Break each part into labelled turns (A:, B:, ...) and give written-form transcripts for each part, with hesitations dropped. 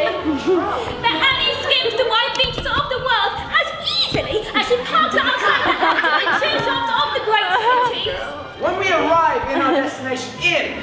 A: But Annie skims the wide beaches of the world as easily as she parks outside the factory and tree shops of the great cities.
B: When we arrive in our destination in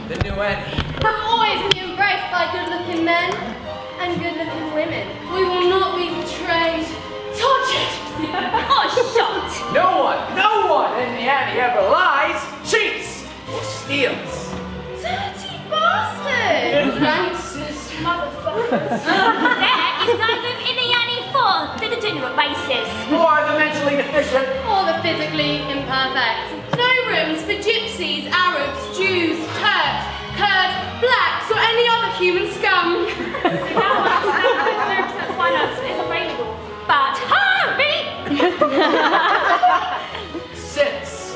B: the New Annie,
C: We'll always be embraced by good-looking men and good-looking women. We will not be betrayed, tortured,
A: Or shot.
B: no one in the Annie ever lies, cheats, or steals.
C: dirty bastards, gangsters, motherfuckers.
A: There is no room in the Annie for the degenerate races.
B: Or the mentally deficient.
C: Or the physically imperfect. No rooms for gypsies, Arabs, Jews, Turks, Kurds, blacks, or any other human scum.
A: Finance is available. But hurry!
B: Since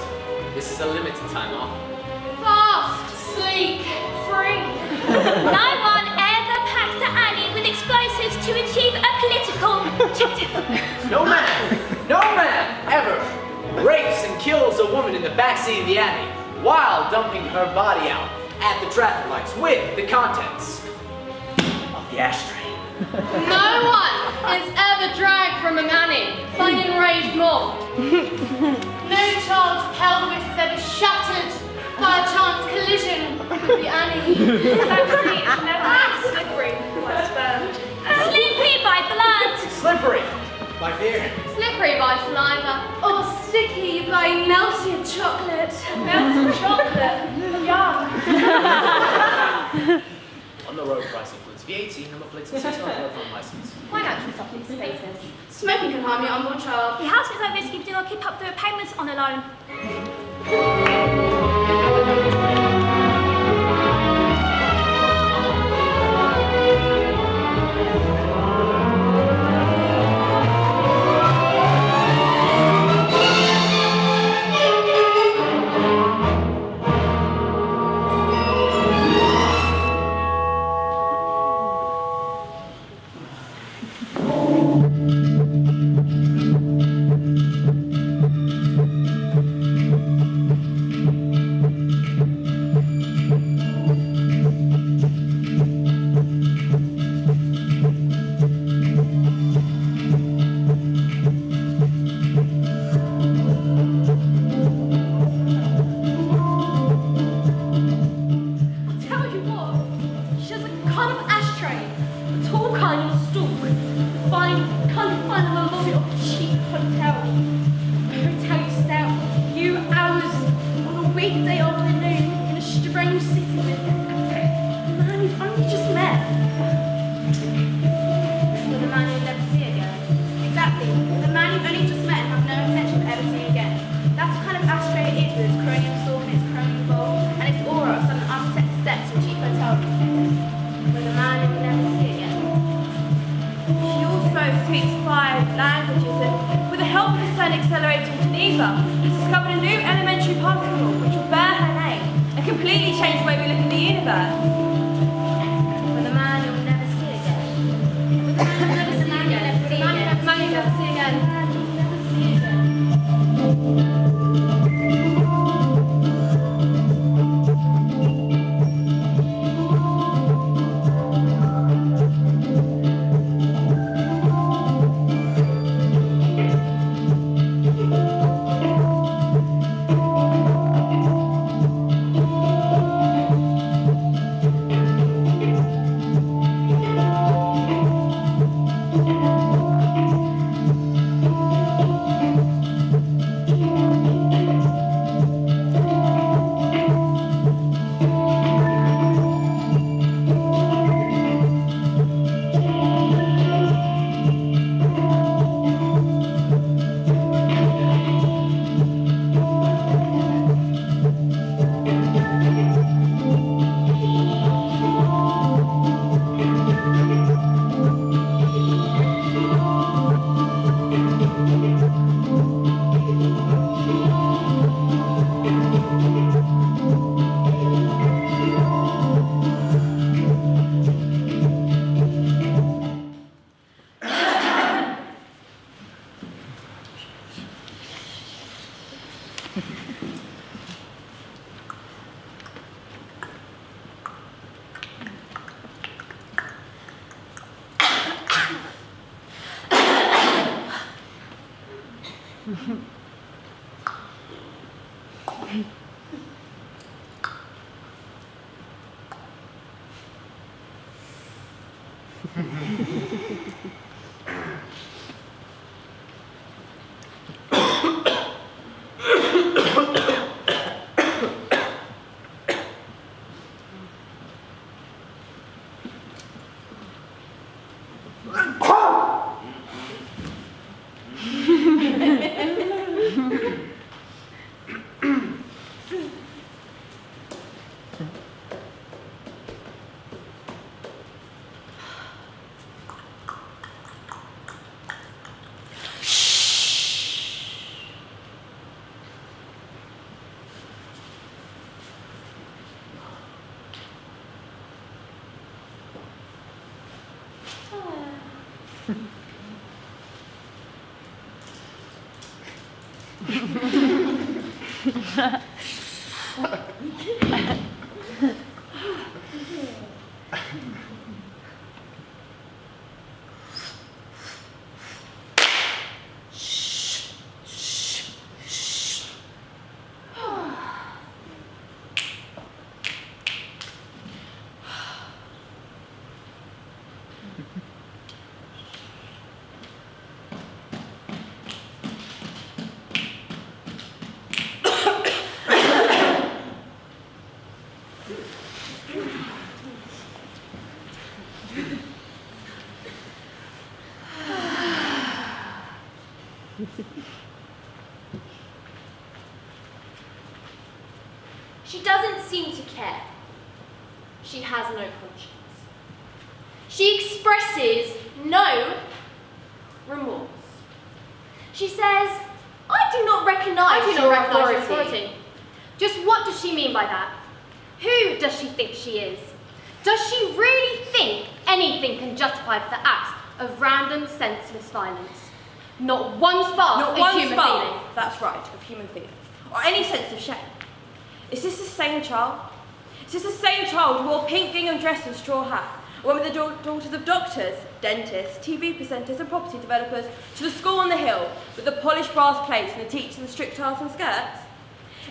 B: this is a limited time off,
C: Fast, sleek, free.
A: No one ever packs to Annie with explosives to achieve a political objective.
B: no man ever rapes and kills a woman in the backseat of the Annie while dumping her body out at the traffic lights with the contents of the ashtray.
C: No one is ever dragged from a Annie by an enraged mob. No child's pelvis is ever shattered by a chance collision with the Annie.
A: Backseat never slippery by sperm. Slippery by blood.
B: Slippery by beer.
C: Slippery by saliva, or sticky by melted chocolate. Melted chocolate? Yum.
B: On the road price includes VAT, number plates, and 6 month phone license.
C: Financial stopping status. Smoking can harm your unborn child.
A: Your house is at risk if you do not keep up the payments on a loan.
D: She doesn't seem to care. She has no conscience. She expresses no remorse. She says, I do not recognize your authority.
C: Just what does she mean by that? Who does she think she is? Does she really think anything can justify the acts of random, senseless violence? Not one spark of human feeling.
E: That's right, of human feeling. Or any sense of shame. Is this the same child? Is this the same child who wore pink gingham dress and straw hat, went with the daughters of doctors, dentists, TV presenters and property developers to the school on the hill with the polished brass plates and the teachers in strict ties and skirts?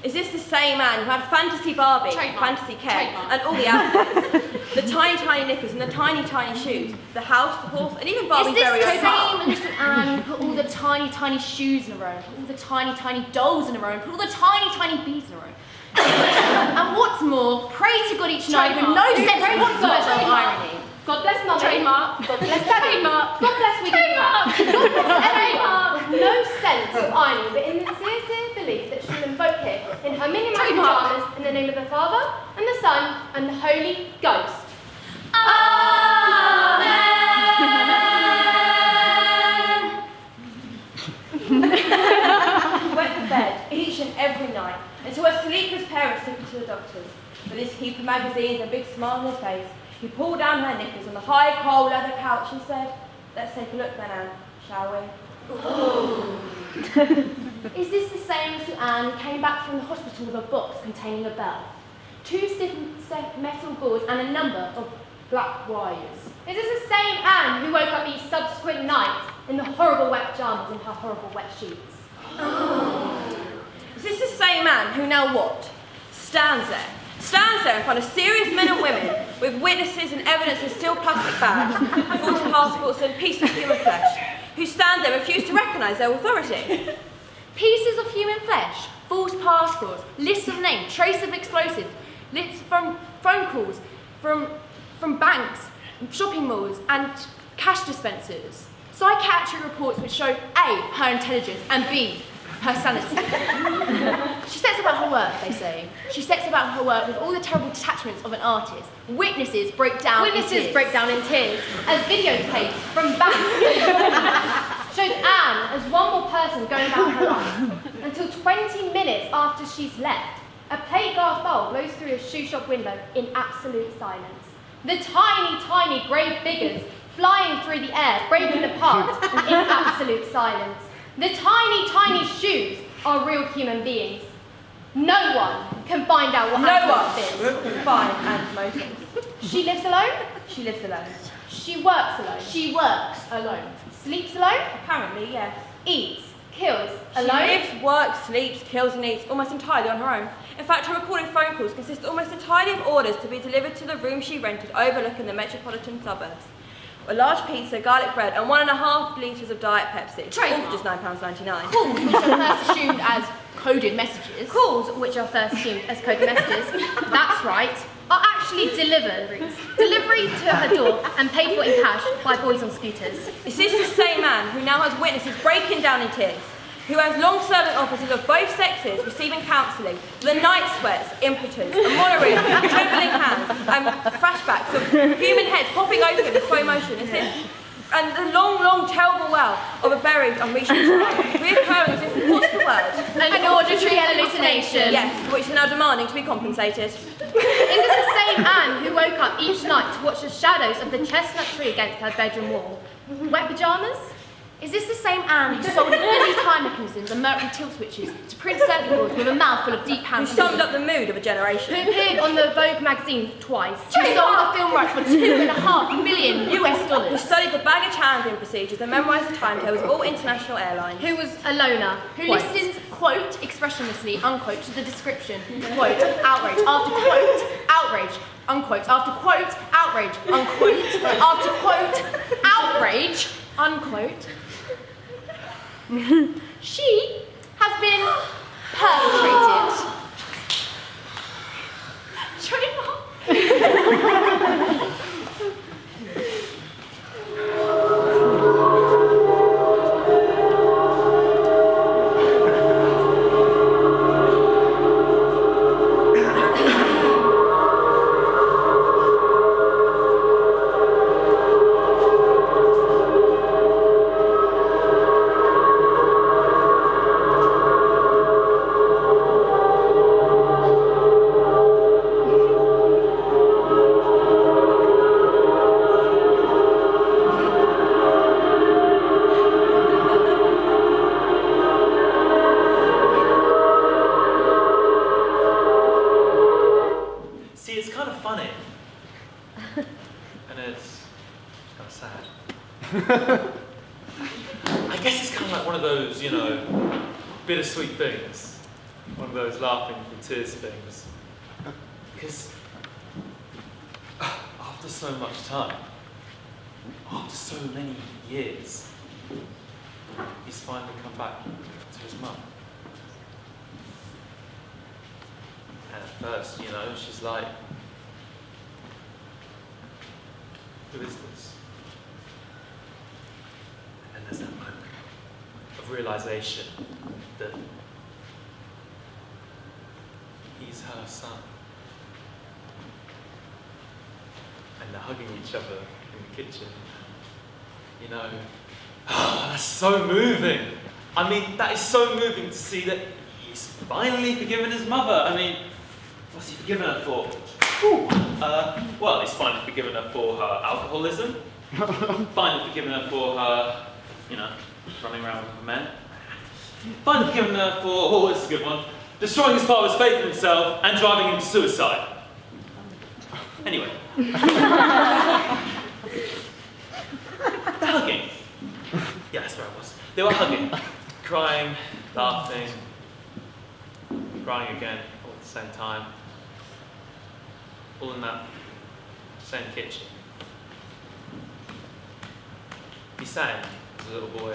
E: Is this the same man who had fantasy Barbie, fantasy Ken, and all the outfits? The tiny, tiny knickers and the tiny, tiny shoes, the house, the horse, and even Barbie's very own car?
D: Is this the same little Anne who put all the tiny, tiny shoes in her own, put all the tiny, tiny dolls in her own, put all the tiny, tiny beads in her own? And what's more, pray to God each night with no sense whatsoever of irony.
C: God bless Mummy.
D: Trademark.
C: God bless Daddy. God bless Wiggy Cat. God bless Trademark. With no sense of irony, but in the sincere belief that she will invoke it in her mini pajamas in the name of the Father, and the Son, and the Holy Ghost.
E: Went to bed each and every night until her sleepless parents took her to the doctors. With his heap of magazines and a big smile on his face, he pulled down her knickers on the high, cold leather couch and said, "Let's take a look then, Anne, shall we?"
D: Is this the same as Anne who came back from the hospital with a box containing a bell, 2 stiff metal gauze and a number of black wires?
C: Is this the same Anne who woke up each subsequent night in the horrible wet pajamas and her horrible wet sheets?
E: Is this the same man who now what? Stands there in front of serious men and women with witnesses and evidence in steel plastic bags, false passports and pieces of human flesh, who stand there and refuse to recognise their authority?
D: Pieces of human flesh, false passports, lists of names, trace of explosives, lists from phone calls, from banks, shopping malls and cash dispensers. Psychiatric reports which show A, her intelligence and B, her sanity. She sets about her work, they say. She sets about her work with all the terrible detachments of an artist. Witnesses break down in tears.
C: As videotapes from back shows Anne as one more person going about her life until 20 minutes after she's left. A plate glass bowl blows through a shoe shop window in absolute silence. The tiny, tiny grey figures flying through the air, breaking apart in absolute silence. The tiny, tiny shoes are real human beings. No one can find out what happened to this.
E: Can find Anne's motives.
C: She lives alone.
E: She lives alone.
C: She works alone.
D: She works alone.
C: Sleeps alone.
E: Apparently, yes.
C: Eats, Kills.
E: She
C: Alone?
E: lives, works, sleeps, kills and eats almost entirely on her own. In fact, her recorded phone calls consist almost entirely of orders to be delivered to the room she rented overlooking the metropolitan suburbs. A large pizza, garlic bread and 1.5 litres of Diet Pepsi.
C: Trademark.
E: All for just £9.99.
D: Calls, which are first assumed as coded messages.
C: Calls, which are first assumed as coded messages, that's right, are actually deliveries. Delivery to her door and paid for in cash by boys on scooters.
E: Is this the same man who now has witnesses breaking down in tears? Who has long-serving officers of both sexes receiving counselling, the night sweats, impotence, a monorail, trembling hands, and flashbacks of human heads popping open in slow motion, and the long, terrible well of a buried, unreached child, reoccurring as if, what's the word?
C: An auditory hallucination.
E: Yes, which is now demanding to be compensated.
C: Is this the same Anne who woke up each night to watch the shadows of the chestnut tree against her bedroom wall? Wet pyjamas?
D: Is this the same Anne who sold infinity time mechanisms and mercury tilt switches to print circuit boards with a mouth full of deep
E: Who
D: hand
E: summed up the mood of a generation?
C: Who appeared on the Vogue magazine twice?
D: Who sold the film rights for $2.5 million
E: Who
D: US?
E: studied the baggage handling procedures and memorised the timetables of all international airlines?
C: Who was a loner?
D: Who
C: Quote.
D: listens, quote, expressionlessly, unquote, to the description, quote, outrage, after quote, outrage, unquote, after quote, outrage, unquote, after quote, outrage, unquote. She has been perpetrated. Trademark.
F: I guess it's kind of like one of those, you know, bittersweet things. One of those laughing through tears things. Because after so much time, after so many years, he's finally come back to his mum. And at first, you know, she's like, who is this? And then there's that moment of realization that he's her son. And they're hugging each other in the kitchen. You know, that's so moving. I mean, that is so moving to see that he's finally forgiven his mother. I mean, what's he forgiven her for? Well, he's finally forgiven her for her alcoholism. Finally forgiven her for her, you know, running around with men. Finally forgiven her for, oh, this is a good one, destroying his father's faith in himself and driving him to suicide. Anyway. They're hugging. Yeah, that's where I was. They were hugging, crying, laughing, crying again all at the same time. All in that same kitchen. He sang as a little boy,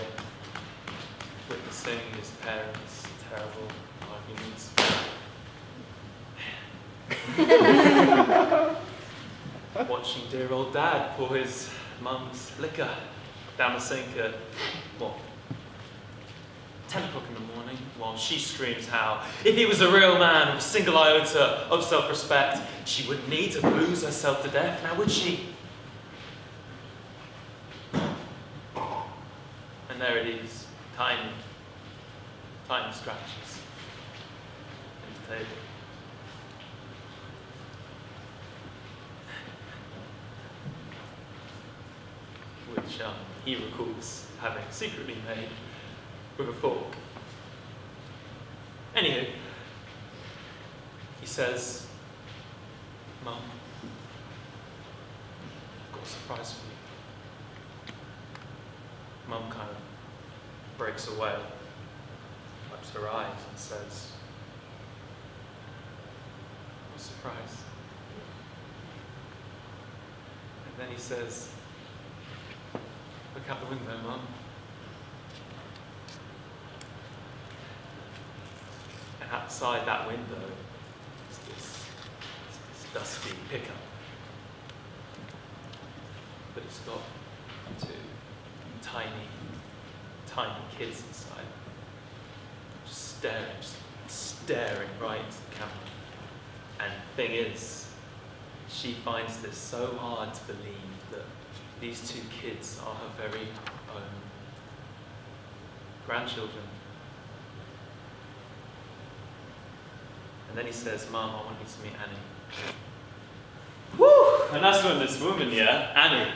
F: witnessing his parents' terrible arguments. Watching dear old dad pour his mum's liquor down the sink at, what, 10 o'clock in the morning, while she screams how, if he was a real man with a single iota of self-respect, she wouldn't need to booze herself to death, now would she? And there it is, tiny, tiny scratches in the table. Which he recalls having secretly made with a fork. Anywho, he says, Mum, I've got a surprise for you. Mum kind of breaks away opens her eyes and says, "What a surprise." And then he says, "Look out the window, Mum." And outside that window is this dusty pickup. But it's got two tiny kids inside. Just staring right into the camera. And the thing is, she finds this so hard to believe that these two kids are her very own grandchildren. And then he says, "Mum, I want you to meet Annie." Woo! And that's when this woman, Annie,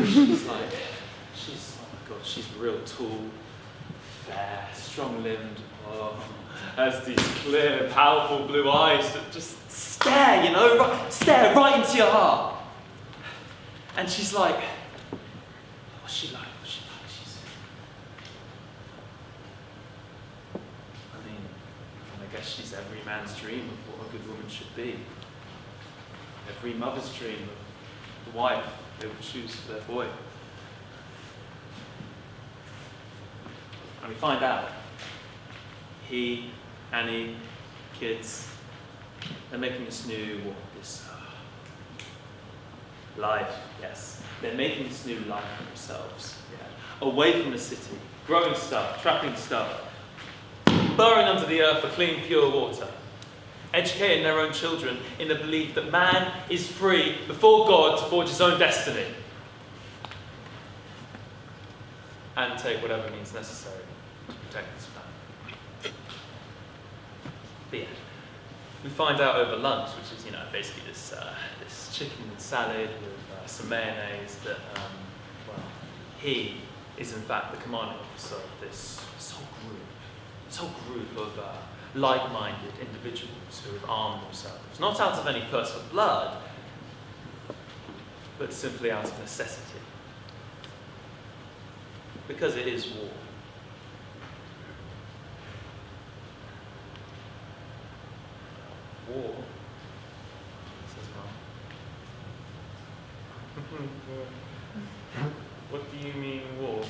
F: she's like, oh my God, she's real tall, fair, strong-limbed, has these clear, powerful blue eyes that just stare, stare right into your heart. And she's like, what's she like? I guess she's every man's dream of what a good woman should be. Every mother's dream of the wife they would choose for their boy. And we find out he, Annie, kids, they're making this new life, yes. They're making this new life for themselves. Yeah. Away from the city, growing stuff, trapping stuff, burrowing under the earth for clean, pure water, educating their own children in the belief that man is free before God to forge his own destiny and take whatever means necessary to protect his family. But yeah, we find out over lunch, which is basically this chicken salad with some mayonnaise, that he is in fact the commanding officer of this whole group of like-minded individuals who have armed themselves, not out of any thirst for blood, but simply out of necessity. Because it is war. War? Says Mum. What do you mean, war?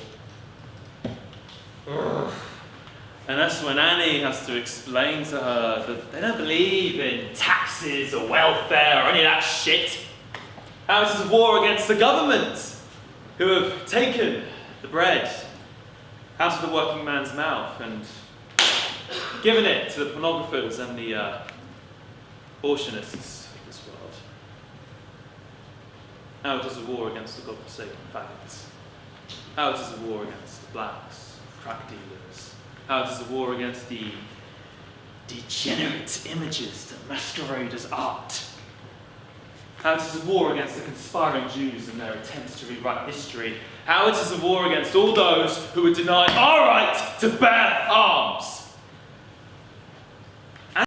F: And that's when Annie has to explain to her that they don't believe in taxes or welfare or any of that shit. How it is a war against the government, who have taken the bread out of the working man's mouth and given it to the pornographers and the abortionists of this world. How it is a war against the godforsaken faggots. How it is a war against the blacks, crack dealers. How it is a war against the degenerate images that masquerade as art. How it is a war against the conspiring Jews and their attempts to rewrite history. How it is a war against all those who would deny our right to bear arms.